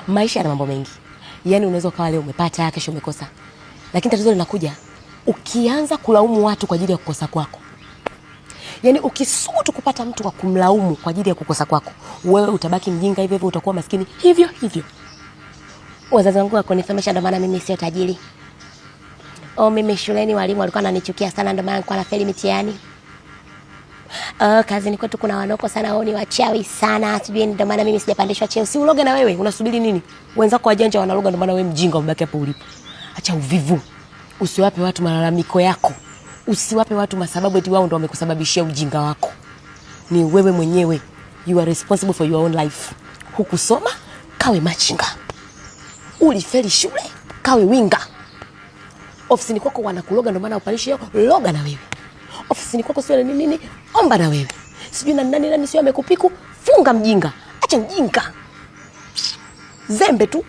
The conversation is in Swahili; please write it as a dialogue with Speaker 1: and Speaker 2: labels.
Speaker 1: Maisha yana mambo mengi. Yaani unaweza ukawa leo umepata, kesho umekosa. Lakini tatizo linakuja ukianza kulaumu watu kwa ajili ya kukosa kwako. Yaani ukisubutu kupata mtu wa kumlaumu kwa ajili ya kukosa kwako, wewe utabaki mjinga hivyo hivyo, utakuwa maskini hivyo hivyo. Wazazi wangu wakonifahamisha ndio maana mimi sio tajiri. Mimi shuleni walimu walikuwa wananichukia sana ndio maana nilikuwa nafeli mitihani. Kazini kwetu kuna wanoko sana, wao ni wachawi sana. Sijui ndio maana mimi sijapandishwa cheo. Si uloge na wewe, unasubiri nini? Wenzako wajanja wanaloga ndio maana wewe mjinga umebaki hapo ulipo. Acha uvivu. Usiwape watu malalamiko yako. Usiwape watu masababu eti wao ndio wamekusababishia ujinga wako. Ni wewe mwenyewe. You are responsible for your own life. Hukusoma, kawe machinga. Ulifeli shule, kawe winga. Ofisini kwako wanakuloga ndio maana upandishwe, loga na wewe. Ofisini kwako sio nini, omba na wewe. Sijui nani sio amekupiku, funga mjinga. Acha mjinga. Zembe tu.